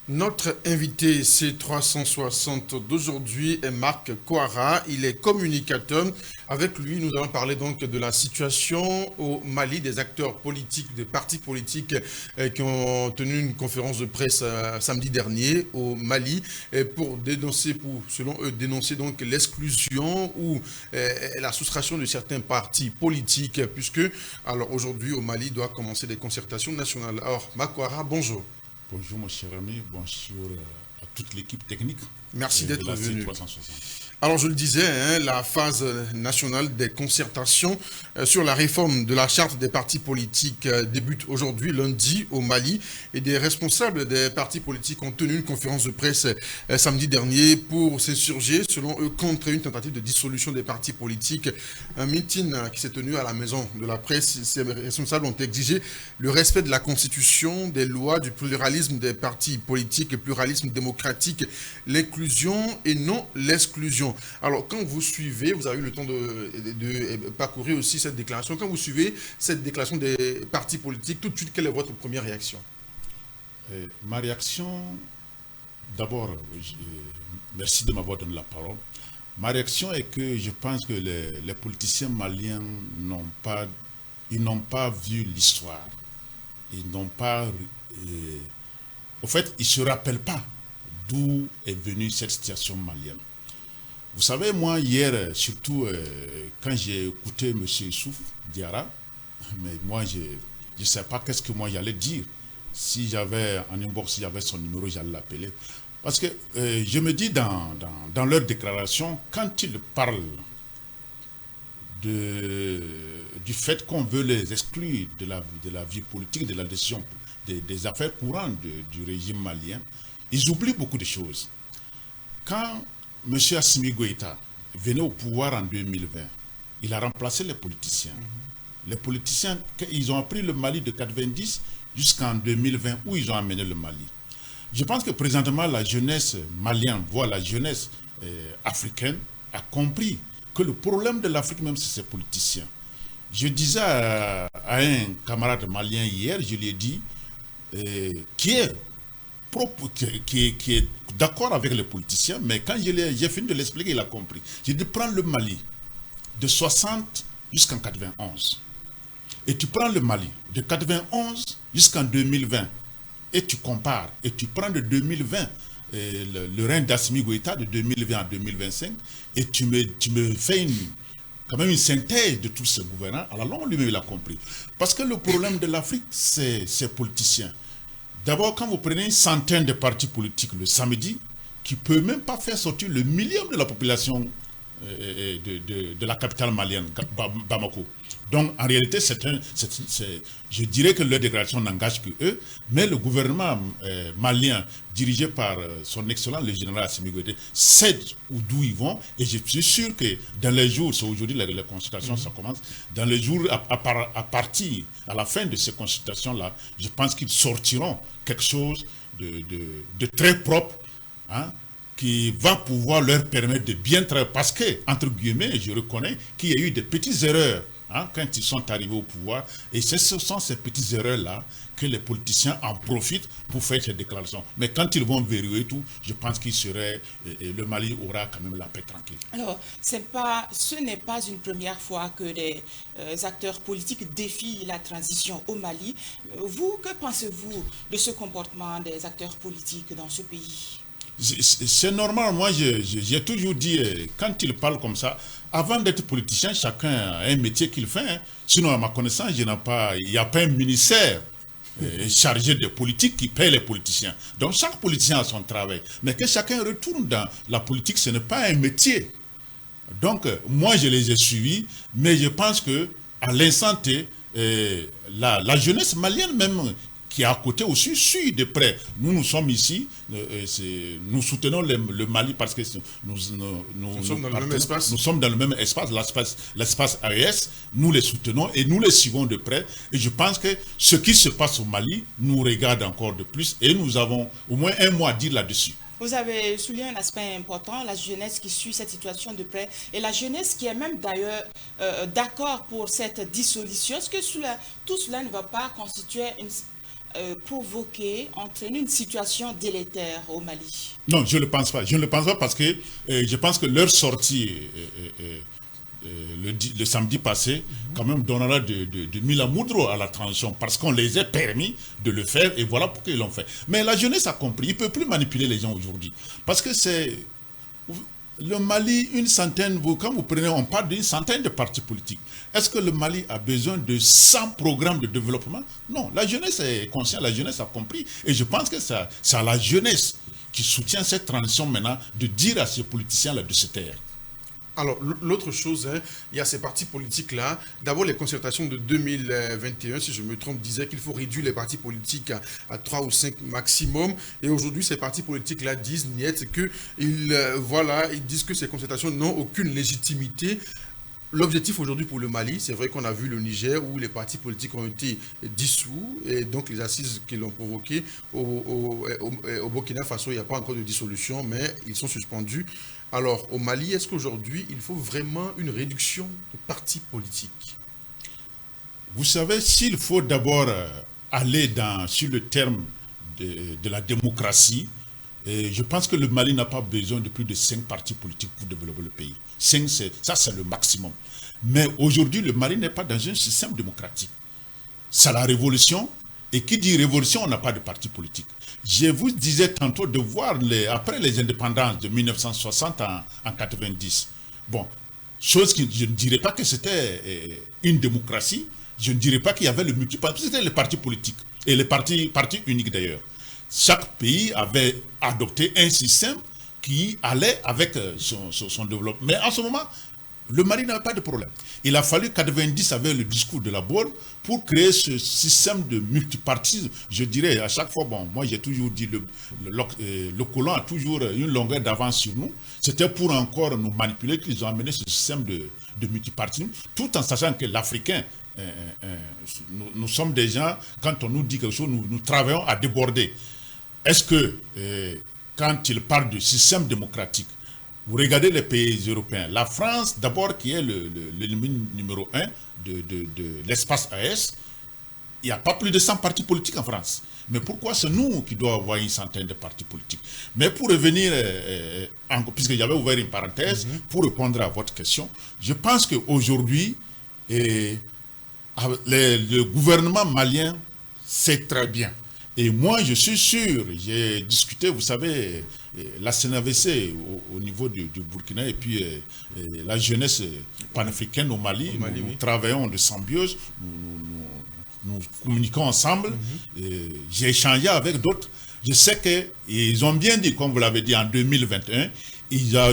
Notre invité C360 d'aujourd'hui est Marc Kouara. Il est communicateur. Avec lui, nous allons parler donc de la situation au Mali, des acteurs politiques, des partis politiques qui ont tenu une conférence de presse samedi dernier au Mali pour dénoncer, selon eux, dénoncer donc l'exclusion ou la soustraction de certains partis politiques, puisque alors aujourd'hui au Mali doit commencer des concertations nationales. Alors, Marc Kouara, bonjour. Bonjour mon cher ami, bonjour à toute l'équipe technique Merci de d'être la venu. C360. Alors je le disais, la phase nationale des concertations sur la réforme de la charte des partis politiques débute aujourd'hui, lundi, au Mali. Et des responsables des partis politiques ont tenu une conférence de presse samedi dernier pour s'insurger, selon eux, contre une tentative de dissolution des partis politiques. Un meeting qui s'est tenu à la maison de la presse. Ces responsables ont exigé le respect de la Constitution, des lois, du pluralisme des partis politiques, le pluralisme démocratique, l'inclusion et non l'exclusion. Alors, quand vous suivez, vous avez eu le temps de parcourir aussi cette déclaration, quand vous suivez cette déclaration des partis politiques, tout de suite, quelle est votre première réaction? Ma réaction, d'abord, merci de m'avoir donné la parole. Ma réaction est que je pense que les politiciens maliens n'ont pas vu l'histoire. Ils n'ont pas... au fait, ils ne se rappellent pas d'où est venue cette situation malienne. Vous savez, moi, hier, surtout quand j'ai écouté M. Souf Diarra, mais moi, je ne sais pas qu'est-ce que moi j'allais dire. Si j'avais en inbox, si j'avais son numéro, j'allais l'appeler. Parce que je me dis dans leur déclaration, quand ils parlent du fait qu'on veut les exclure de la vie politique, de la décision, des affaires courantes du régime malien, ils oublient beaucoup de choses. Quand M. Assimi Goïta venait au pouvoir en 2020, il a remplacé les politiciens. Les politiciens, ils ont appris le Mali de 90 jusqu'en 2020, où ils ont amené le Mali. Je pense que présentement, la jeunesse malienne, voire la jeunesse africaine, a compris que le problème de l'Afrique même, c'est ses politiciens. Je disais à un camarade malien hier, je lui ai dit, qui est d'accord avec les politiciens, mais quand j'ai fini de l'expliquer, il a compris. J'ai dit, prends le Mali de 60 jusqu'en 91. Et tu prends le Mali de 91 jusqu'en 2020. Et tu compares. Et tu prends de 2020 le règne d'Assimi Goïta de 2020 à 2025. Et tu me fais quand même une synthèse de tous ces gouvernants. À la longue, lui-même, il a compris. Parce que le problème de l'Afrique, c'est ces politiciens. D'abord, quand vous prenez une centaine de partis politiques le samedi, qui ne peut même pas faire sortir le millième de la population de la capitale malienne, Bamako. Donc, en réalité, je dirais que leur déclaration n'engage que eux, mais le gouvernement malien, dirigé par son excellent, le général Assimi Goïta, sait d'où ils vont, et je suis sûr que dans les jours, c'est aujourd'hui les consultations, ça commence, dans les jours à la fin de ces consultations-là, je pense qu'ils sortiront quelque chose de très propre, hein, qui va pouvoir leur permettre de bien travailler. Parce que, entre guillemets, je reconnais qu'il y a eu des petites erreurs quand ils sont arrivés au pouvoir. Et ce sont ces petites erreurs-là que les politiciens en profitent pour faire ces déclarations. Mais quand ils vont verrouiller tout, je pense le Mali aura quand même la paix tranquille. Alors, ce n'est pas une première fois que des acteurs politiques défient la transition au Mali. Vous, que pensez-vous de ce comportement des acteurs politiques dans ce pays? C'est normal, moi j'ai toujours dit, quand ils parlent comme ça, avant d'être politicien, chacun a un métier qu'il fait. Hein. Sinon, à ma connaissance, il n'y a pas un ministère chargé de politique qui paye les politiciens. Donc chaque politicien a son travail. Mais que chacun retourne dans la politique, ce n'est pas un métier. Donc moi je les ai suivis, mais je pense que à l'instant T, la jeunesse malienne même, qui est à côté aussi, suit de près. Nous sommes ici, nous soutenons le Mali parce que nous sommes dans le même espace. Nous sommes dans le même espace, l'espace AES, nous les soutenons et nous les suivons de près. Et je pense que ce qui se passe au Mali nous regarde encore de plus et nous avons au moins un mot à dire là-dessus. Vous avez souligné un aspect important, la jeunesse qui suit cette situation de près et la jeunesse qui est même d'ailleurs d'accord pour cette dissolution. Est-ce que tout cela ne va pas constituer provoquer, entraîner une situation délétère au Mali? Non, je ne le pense pas. Je ne le pense pas parce que je pense que leur sortie le samedi passé, quand même, donnera de mille à moudre à la transition parce qu'on les a permis de le faire et voilà pourquoi ils l'ont fait. Mais la jeunesse a compris. Il ne peut plus manipuler les gens aujourd'hui. Parce que c'est... Le Mali, une centaine, quand vous prenez, on parle d'une centaine de partis politiques. Est-ce que le Mali a besoin de 100 programmes de développement? Non, la jeunesse est consciente, la jeunesse a compris. Et je pense que c'est à la jeunesse qui soutient cette transition maintenant de dire à ces politiciens-là de se taire. Alors, l'autre chose, il y a ces partis politiques-là. D'abord, les concertations de 2021, si je me trompe, disaient qu'il faut réduire les partis politiques à 3 ou 5 maximum. Et aujourd'hui, ces partis politiques-là disent, ils disent que ces concertations n'ont aucune légitimité. L'objectif aujourd'hui pour le Mali, c'est vrai qu'on a vu le Niger où les partis politiques ont été dissous et donc les assises qui l'ont provoqué au Burkina Faso, il n'y a pas encore de dissolution, mais ils sont suspendus. Alors, au Mali, est-ce qu'aujourd'hui, il faut vraiment une réduction de partis politiques? Vous savez, s'il faut d'abord aller sur le terme de la démocratie, je pense que le Mali n'a pas besoin de plus de 5 partis politiques pour développer le pays. 5, ça c'est le maximum. Mais aujourd'hui, le Mali n'est pas dans un système démocratique. C'est la révolution. Et qui dit révolution, on n'a pas de parti politique. Je vous disais tantôt de voir, après les indépendances de 1960 en 90, bon, chose que je ne dirais pas que c'était une démocratie, je ne dirais pas qu'il y avait le multiparti, c'était les partis politiques, et les partis uniques d'ailleurs. Chaque pays avait adopté un système qui allait avec son développement. Mais en ce moment, le Mali n'avait pas de problème. Il a fallu 90 avec le discours de la Bonne pour créer ce système de multipartisme. Je dirais à chaque fois, bon, moi j'ai toujours dit le colon a toujours une longueur d'avance sur nous. C'était pour encore nous manipuler qu'ils ont amené ce système de multipartisme, tout en sachant que l'Africain, nous sommes des gens, quand on nous dit quelque chose, nous travaillons à déborder. Est-ce que quand il parle de système démocratique, vous regardez les pays européens, la France d'abord qui est l'ennemi numéro 1 de l'espace AS, il n'y a pas plus de 100 partis politiques en France. Mais pourquoi c'est nous qui devons avoir une centaine de partis politiques? Mais pour revenir, puisque j'avais ouvert une parenthèse, pour répondre à votre question, je pense qu'aujourd'hui, le gouvernement malien sait très bien. Et moi, je suis sûr, j'ai discuté, vous savez, la CNAVC au niveau du Burkina et puis la jeunesse panafricaine au Mali, nous travaillons de symbiose, nous communiquons ensemble. J'ai échangé avec d'autres. Je sais qu'ils ont bien dit, comme vous l'avez dit, en 2021, il y a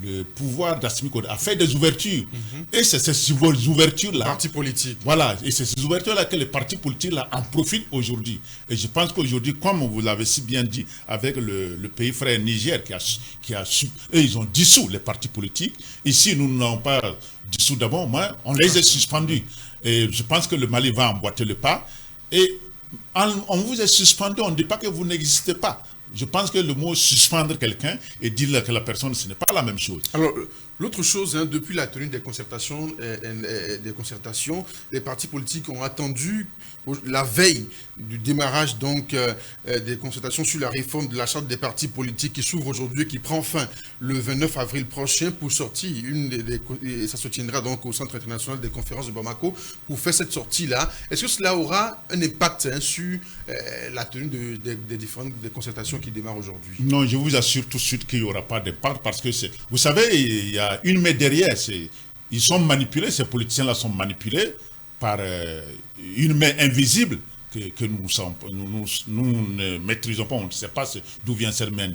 le pouvoir d'Assimi Goïta a fait des ouvertures. Et c'est ces ouvertures-là. Partis politiques. Voilà. Et c'est ces ouvertures-là que les partis politiques-là en profitent aujourd'hui. Et je pense qu'aujourd'hui, comme vous l'avez si bien dit, avec le pays frère Niger eux, ils ont dissous les partis politiques. Ici, nous n'avons pas dissous d'abord, mais on les a suspendus. Et je pense que le Mali va emboîter le pas. Et on vous a suspendu, on ne dit pas que vous n'existez pas. Je pense que le mot suspendre quelqu'un et dire que la personne, ce n'est pas la même chose. Alors, l'autre chose, depuis la tenue des concertations, les partis politiques ont attendu la veille du démarrage donc des concertations sur la réforme de la charte des partis politiques qui s'ouvre aujourd'hui et qui prend fin le 29 avril prochain pour sortir. Et ça se tiendra donc au Centre international des conférences de Bamako pour faire cette sortie-là. Est-ce que cela aura un impact sur la tenue des différentes concertations qui démarrent aujourd'hui? Non, je vous assure tout de suite qu'il n'y aura pas d'impact parce que vous savez, il y a une main derrière. Ils sont manipulés, ces politiciens-là sont manipulés par une main invisible que nous ne maîtrisons pas. On ne sait pas d'où vient cette main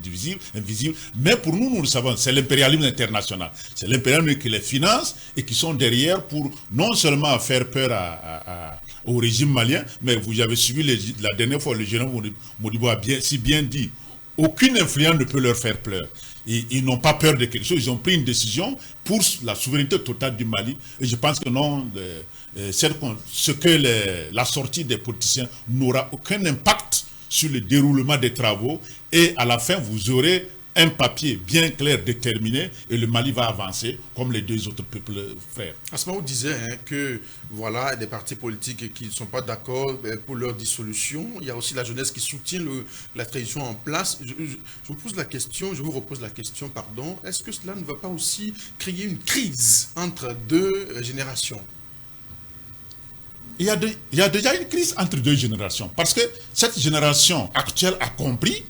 invisible. Mais pour nous, nous le savons, c'est l'impérialisme international. C'est l'impérialisme qui les finance et qui sont derrière pour non seulement faire peur au régime malien, mais vous avez suivi la dernière fois, le général Modibo a si bien dit, aucune influence ne peut leur faire peur. Ils n'ont pas peur de quelque chose, ils ont pris une décision pour la souveraineté totale du Mali. Et je pense que non, la sortie des politiciens n'aura aucun impact sur le déroulement des travaux. Et à la fin, vous aurez un papier bien clair, déterminé, et le Mali va avancer comme les deux autres peuples frères. À ce moment, vous disiez que voilà, des partis politiques qui ne sont pas d'accord pour leur dissolution. Il y a aussi la jeunesse qui soutient la tradition en place. Je vous pose la question, je vous repose la question, pardon. Est-ce que cela ne va pas aussi créer une crise entre deux générations? Il y a déjà une crise entre deux générations, parce que cette génération actuelle a compris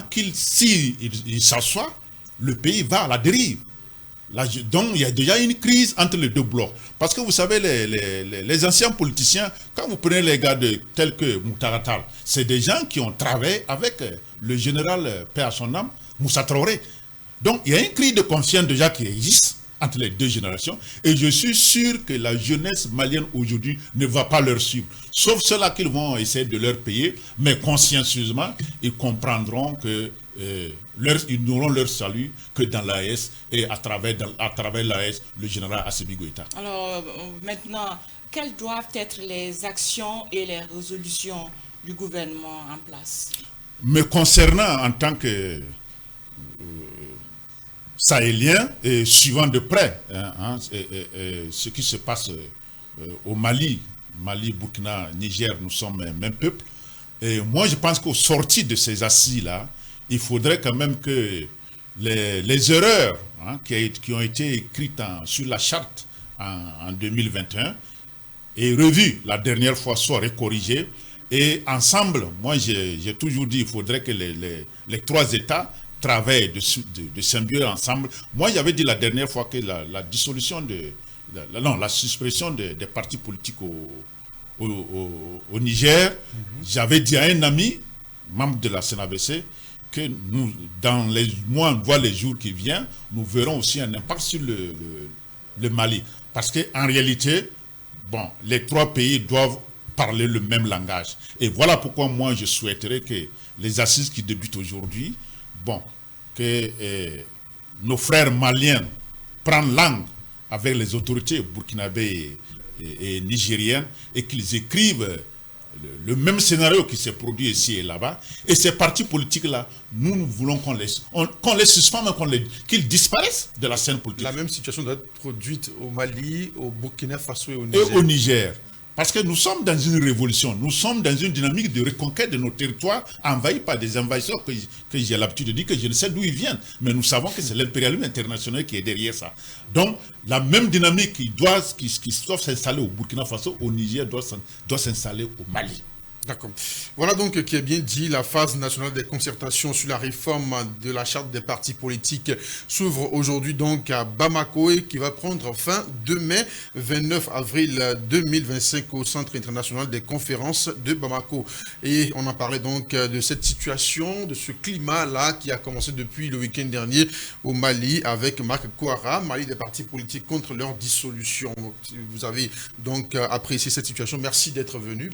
qu'il s'il s'assoit, le pays va à la dérive. Donc il y a déjà une crise entre les deux blocs. Parce que vous savez, les anciens politiciens, quand vous prenez les gars tels que Moutaratal, c'est des gens qui ont travaillé avec le général, paix à son âme, Moussa Traoré. Donc il y a une crise de confiance déjà qui existe entre les deux générations, et je suis sûr que la jeunesse malienne aujourd'hui ne va pas leur suivre. Sauf ceux-là qu'ils vont essayer de leur payer, mais consciencieusement, ils comprendront que ils n'auront leur salut que dans l'AES et à travers l'AES, le général Assimi Goïta. Alors maintenant, quelles doivent être les actions et les résolutions du gouvernement en place? Me concernant en tant que sahélien et suivant de près ce qui se passe au Mali, Burkina, Niger, nous sommes un même peuple. Et moi, je pense qu'au sorti de ces assises-là, il faudrait quand même que les erreurs qui ont été écrites sur la charte en 2021 et revues la dernière fois soient corrigées. Et ensemble, moi j'ai toujours dit qu'il faudrait que les trois États travaillent de symbiose ensemble. Moi j'avais dit la dernière fois que la dissolution la suspension des partis politiques au Niger, j'avais dit à un ami, membre de la CNAVC, que nous, dans les mois, voire les jours qui viennent, nous verrons aussi un impact sur le Mali. Parce qu'en réalité, bon, les trois pays doivent parler le même langage. Et voilà pourquoi moi je souhaiterais que les assises qui débutent aujourd'hui, bon, que nos frères maliens prennent langue avec les autorités burkinabées et nigériennes et qu'ils écrivent le même scénario qui s'est produit ici et là-bas. Et ces partis politiques-là, nous voulons qu'on les suspende, qu'ils disparaissent de la scène politique. La même situation doit être produite au Mali, au Burkina Faso et au Niger. Et au Niger. Parce que nous sommes dans une révolution, nous sommes dans une dynamique de reconquête de nos territoires envahis par des envahisseurs que j'ai l'habitude de dire que je ne sais d'où ils viennent. Mais nous savons que c'est l'impérialisme international qui est derrière ça. Donc, la même dynamique qui doit s'installer au Burkina Faso, au Niger, doit s'installer au Mali. D'accord. Voilà donc qui est bien dit, la phase nationale des concertations sur la réforme de la charte des partis politiques s'ouvre aujourd'hui donc à Bamako et qui va prendre fin demain 29 avril 2025 au Centre international des conférences de Bamako. Et on en parlait donc de cette situation, de ce climat-là qui a commencé depuis le week-end dernier au Mali avec Marc Kouara, Mali des partis politiques contre leur dissolution. Vous avez donc apprécié cette situation. Merci d'être venu.